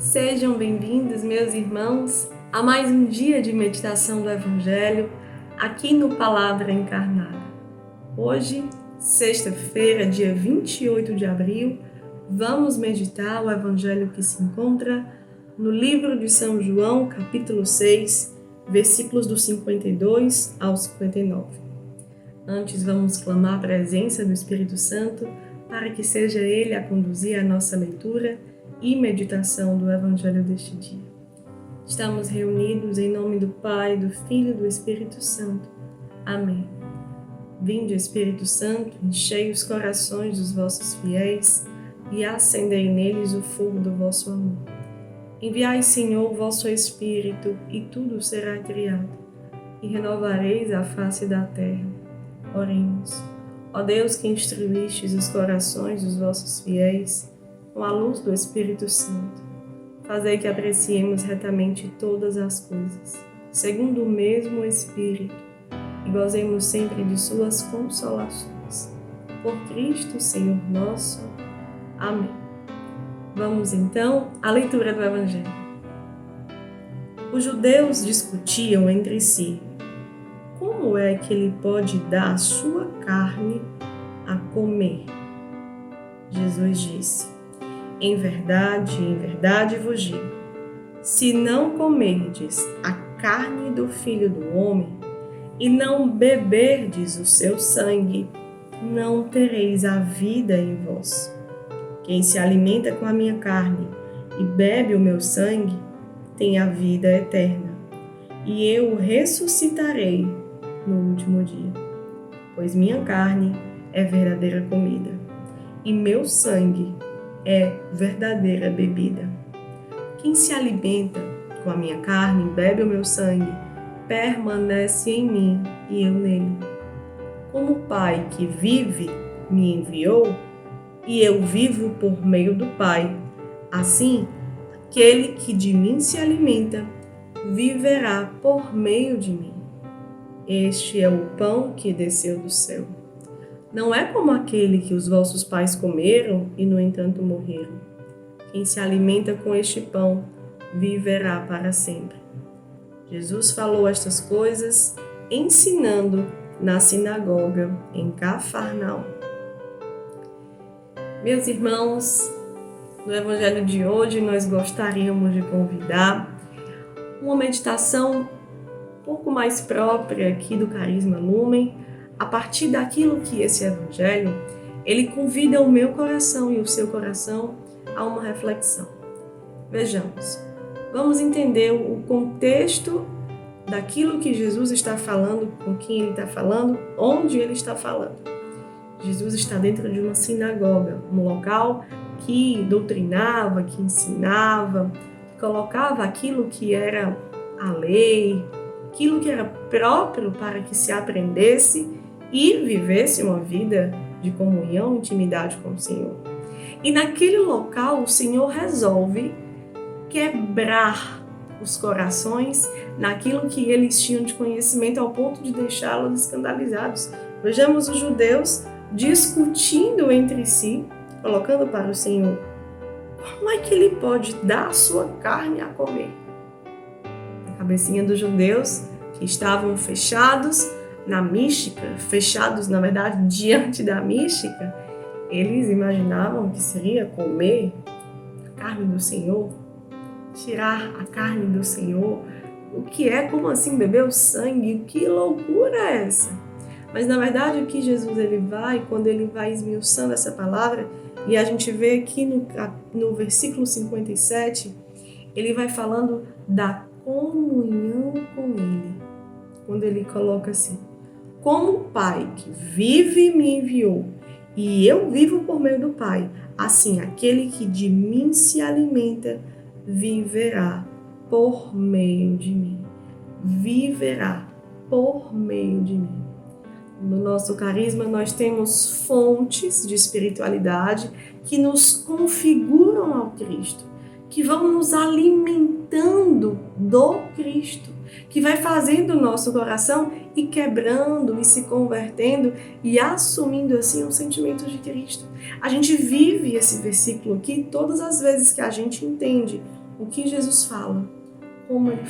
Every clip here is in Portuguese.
Sejam bem-vindos, meus irmãos, a mais um dia de meditação do Evangelho aqui no Palavra Encarnada. Hoje, sexta-feira, dia 28 de abril, vamos meditar o Evangelho que se encontra no livro de São João, capítulo 6, versículos do 52 ao 59. Antes, vamos clamar a presença do Espírito Santo para que seja Ele a conduzir a nossa leitura e meditação do Evangelho deste dia. Estamos reunidos em nome do Pai, do Filho e do Espírito Santo. Amém. Vinde, Espírito Santo, enchei os corações dos vossos fiéis e acendei neles o fogo do vosso amor. Enviai, Senhor, o vosso Espírito, e tudo será criado, e renovareis a face da terra. Oremos. Ó Deus, que instruístes os corações dos vossos fiéis com a luz do Espírito Santo, fazei que apreciemos retamente todas as coisas, segundo o mesmo Espírito, e gozemos sempre de suas consolações. Por Cristo, Senhor nosso. Amém. Vamos então à leitura do Evangelho. Os judeus discutiam entre si: como é que ele pode dar a sua carne a comer? Jesus disse: em verdade vos digo, se não comerdes a carne do Filho do Homem e não beberdes o seu sangue, não tereis a vida em vós. Quem se alimenta com a minha carne e bebe o meu sangue, tem a vida eterna, e eu o ressuscitarei no último dia. Pois minha carne é verdadeira comida, e meu sangue é verdadeira bebida. Quem se alimenta com a minha carne e bebe o meu sangue, permanece em mim e eu nele. Como o Pai que vive me enviou, e eu vivo por meio do Pai, assim, aquele que de mim se alimenta, viverá por meio de mim. Este é o pão que desceu do céu. Não é como aquele que os vossos pais comeram e, no entanto, morreram. Quem se alimenta com este pão viverá para sempre. Jesus falou estas coisas ensinando na sinagoga em Cafarnaum. Meus irmãos, no Evangelho de hoje nós gostaríamos de convidar uma meditação um pouco mais própria aqui do Carisma Lumen, a partir daquilo que esse Evangelho, ele convida o meu coração e o seu coração a uma reflexão. Vejamos, vamos entender o contexto daquilo que Jesus está falando, com quem ele está falando, onde ele está falando. Jesus está dentro de uma sinagoga, um local que doutrinava, que ensinava, que colocava aquilo que era a lei, aquilo que era próprio para que se aprendesse e vivesse uma vida de comunhão, intimidade com o Senhor. E naquele local o Senhor resolve quebrar os corações naquilo que eles tinham de conhecimento ao ponto de deixá-los escandalizados. Vejamos os judeus discutindo entre si, colocando para o Senhor: como é que ele pode dar a sua carne a comer? A cabecinha dos judeus, que estavam fechados na mística, fechados, na verdade, diante da mística, eles imaginavam que seria comer a carne do Senhor, tirar a carne do Senhor. O que é? Como assim beber o sangue? Que loucura é essa? Mas, na verdade, o que Jesus quando ele vai esmiuçando essa palavra, e a gente vê aqui no versículo 57, ele vai falando da comunhão com ele. Quando ele coloca assim: como o Pai que vive e me enviou, e eu vivo por meio do Pai, assim aquele que de mim se alimenta, viverá por meio de mim. Viverá por meio de mim. No nosso carisma nós temos fontes de espiritualidade que nos configuram ao Cristo, que vão nos alimentando do Cristo, que vai fazendo o nosso coração e quebrando e se convertendo e assumindo assim um sentimento de Cristo. A gente vive esse versículo aqui todas as vezes que a gente entende o que Jesus fala, como ele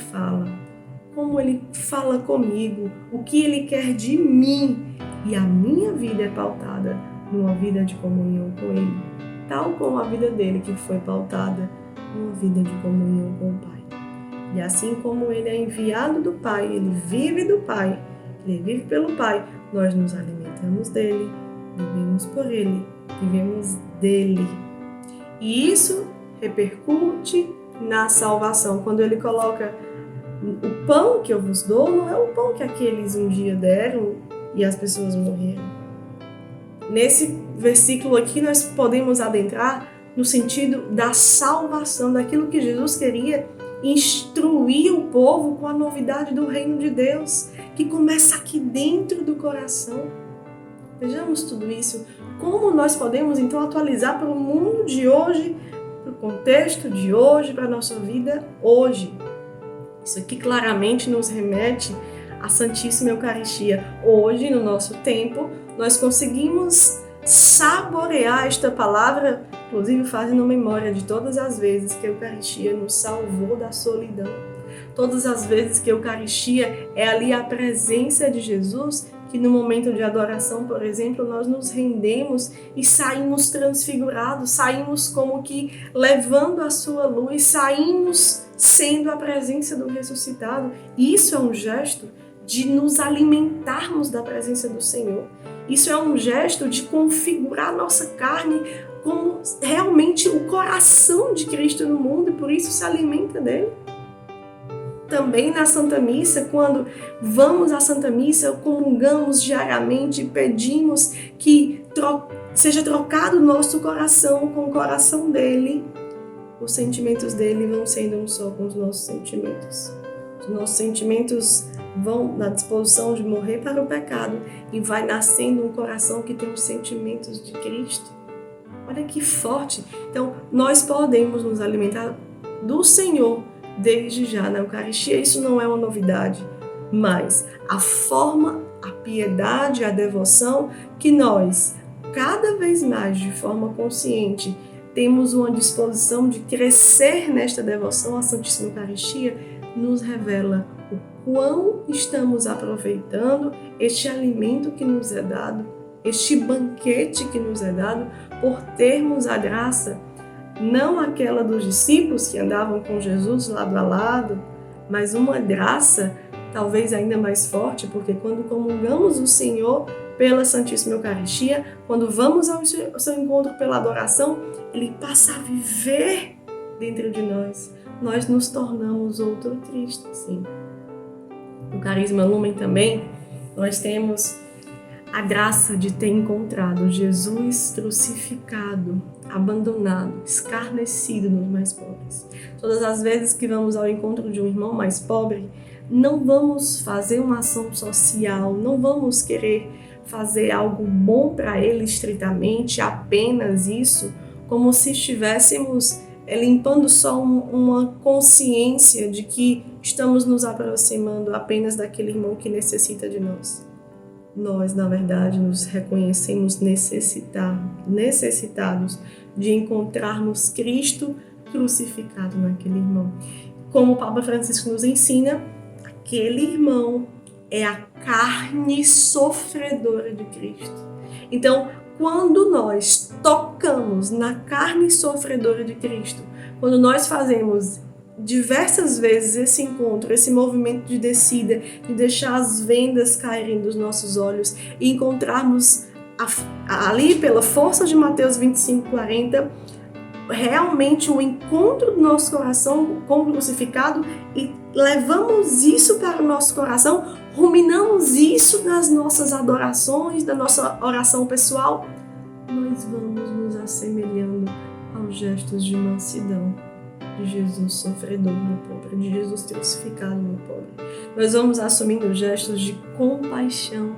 fala comigo, o que ele quer de mim. E a minha vida é pautada numa vida de comunhão com ele, tal como a vida dele que foi pautada numa vida de comunhão com o Pai. E assim como ele é enviado do Pai, ele vive do Pai, ele vive pelo Pai, nós nos alimentamos dele, vivemos por ele, vivemos dele. E isso repercute na salvação. Quando ele coloca o pão que eu vos dou, não é o pão que aqueles um dia deram e as pessoas morreram. Nesse versículo aqui nós podemos adentrar no sentido da salvação, daquilo que Jesus queria instruir o povo com a novidade do reino de Deus, que começa aqui dentro do coração. Vejamos tudo isso. Como nós podemos então atualizar para o mundo de hoje, para o contexto de hoje, para a nossa vida hoje. Isso aqui claramente nos remete à Santíssima Eucaristia. Hoje, no nosso tempo, nós conseguimos saborear esta palavra, inclusive fazendo memória de todas as vezes que a Eucaristia nos salvou da solidão. Todas as vezes que a Eucaristia é ali a presença de Jesus, que no momento de adoração, por exemplo, nós nos rendemos e saímos transfigurados, saímos como que levando a sua luz, saímos sendo a presença do ressuscitado. E isso é um gesto de nos alimentarmos da presença do Senhor. Isso é um gesto de configurar nossa carne como realmente o coração de Cristo no mundo e por isso se alimenta dele. Também na Santa Missa, quando vamos à Santa Missa, comungamos diariamente e pedimos que seja trocado o nosso coração com o coração dele. Os sentimentos dele vão sendo um só com os nossos sentimentos. Os nossos sentimentos vão na disposição de morrer para o pecado e vai nascendo um coração que tem os sentimentos de Cristo. Olha que forte! Então, nós podemos nos alimentar do Senhor desde já na Eucaristia. Isso não é uma novidade, mas a forma, a piedade, a devoção que nós, cada vez mais de forma consciente, temos uma disposição de crescer nesta devoção à Santíssima Eucaristia, nos revela o quão estamos aproveitando este alimento que nos é dado, este banquete que nos é dado, por termos a graça, não aquela dos discípulos que andavam com Jesus lado a lado, mas uma graça talvez ainda mais forte, porque quando comungamos o Senhor pela Santíssima Eucaristia, quando vamos ao seu encontro pela adoração, Ele passa a viver dentro de nós. Nós nos tornamos outro Cristo, sim. No Carisma Lumen também, nós temos a graça de ter encontrado Jesus crucificado, abandonado, escarnecido nos mais pobres. Todas as vezes que vamos ao encontro de um irmão mais pobre, não vamos fazer uma ação social, não vamos querer fazer algo bom para ele estritamente, apenas isso, como se estivéssemos limpando só uma consciência de que estamos nos aproximando apenas daquele irmão que necessita de nós. Nós, na verdade, nos reconhecemos necessitados de encontrarmos Cristo crucificado naquele irmão. Como o Papa Francisco nos ensina, aquele irmão é a carne sofredora de Cristo. Então, quando nós tocamos na carne sofredora de Cristo, quando nós fazemos diversas vezes esse encontro, esse movimento de descida, de deixar as vendas caírem dos nossos olhos e encontrarmos ali pela força de Mateus 25:40, realmente o encontro do nosso coração com o crucificado e levamos isso para o nosso coração, ruminamos isso nas nossas adorações, da nossa oração pessoal, nós vamos nos assemelhando aos gestos de mansidão de Jesus sofredor no pobre, de Jesus crucificado no pobre. Nós vamos assumindo gestos de compaixão.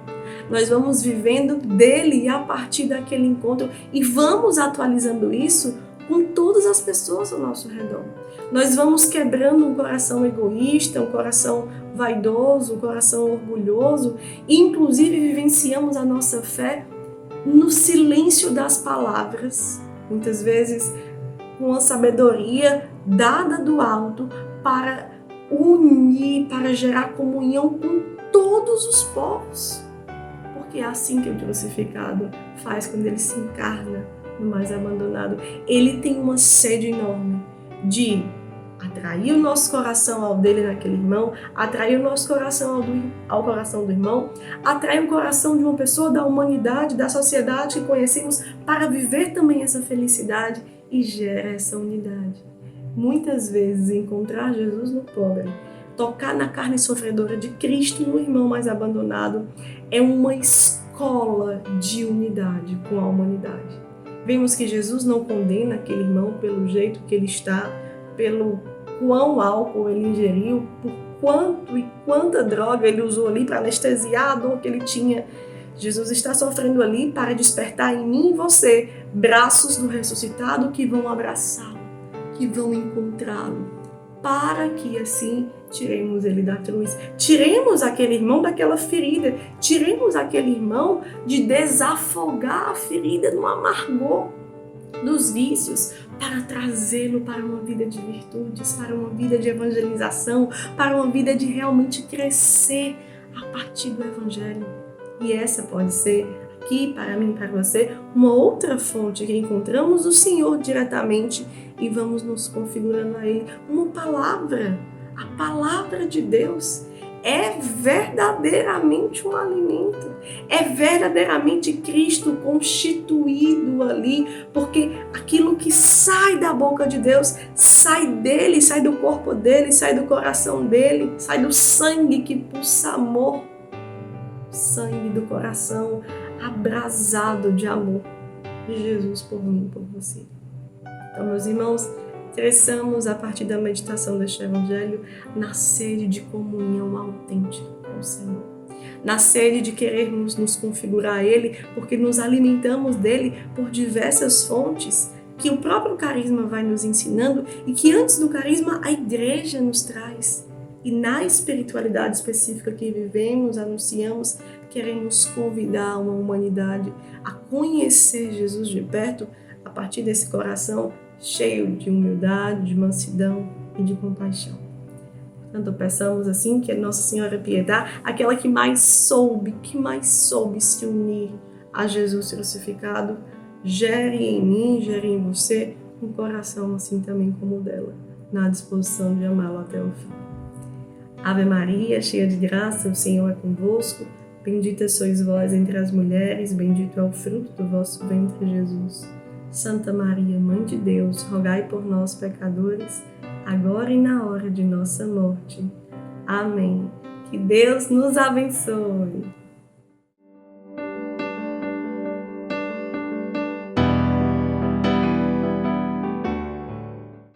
Nós vamos vivendo dele a partir daquele encontro e vamos atualizando isso com todas as pessoas ao nosso redor. Nós vamos quebrando um coração egoísta, um coração vaidoso, um coração orgulhoso e inclusive vivenciamos a nossa fé no silêncio das palavras. Muitas vezes com a sabedoria dada do alto para unir, para gerar comunhão com todos os povos. Porque é assim que o crucificado faz quando ele se encarna no mais abandonado. Ele tem uma sede enorme de atrair o nosso coração ao dele naquele irmão, atrair o nosso coração ao coração do irmão, atrair o coração de uma pessoa da humanidade, da sociedade que conhecemos, para viver também essa felicidade e gera essa unidade. Muitas vezes encontrar Jesus no pobre, tocar na carne sofredora de Cristo no irmão mais abandonado, é uma escola de unidade com a humanidade. Vemos que Jesus não condena aquele irmão pelo jeito que ele está, pelo quão álcool ele ingeriu, por quanto e quanta droga ele usou ali para anestesiar a dor que ele tinha. Jesus está sofrendo ali para despertar em mim e você braços do ressuscitado que vão abraçá-lo, que vão encontrá-lo, para que assim tiremos ele da cruz, tiremos aquele irmão daquela ferida, tiremos aquele irmão de desafogar a ferida no amargor dos vícios, para trazê-lo para uma vida de virtudes, para uma vida de evangelização, para uma vida de realmente crescer a partir do Evangelho. E essa pode ser, aqui para mim e para você, uma outra fonte que encontramos o Senhor diretamente e vamos nos configurando a Ele. Uma palavra, a palavra de Deus é verdadeiramente um alimento, é verdadeiramente Cristo constituído ali, porque aquilo que sai da boca de Deus, sai dele, sai do corpo dele, sai do coração dele, sai do sangue que pulsa amor, sangue do coração abrasado de amor de Jesus por mim e por você. Então, meus irmãos, cresçamos a partir da meditação deste Evangelho na sede de comunhão autêntica com o Senhor, na sede de querermos nos configurar a Ele, porque nos alimentamos dele por diversas fontes que o próprio carisma vai nos ensinando e que antes do carisma a igreja nos traz. E na espiritualidade específica que vivemos, anunciamos, queremos convidar uma humanidade a conhecer Jesus de perto a partir desse coração cheio de humildade, de mansidão e de compaixão. Portanto, peçamos assim que a Nossa Senhora Piedade, aquela que mais soube se unir a Jesus crucificado, gere em mim, gere em você um coração assim também como o dela, na disposição de amá-lo até o fim. Ave Maria, cheia de graça, o Senhor é convosco, bendita sois vós entre as mulheres, bendito é o fruto do vosso ventre, Jesus. Santa Maria, Mãe de Deus, rogai por nós, pecadores, agora e na hora de nossa morte. Amém. Que Deus nos abençoe.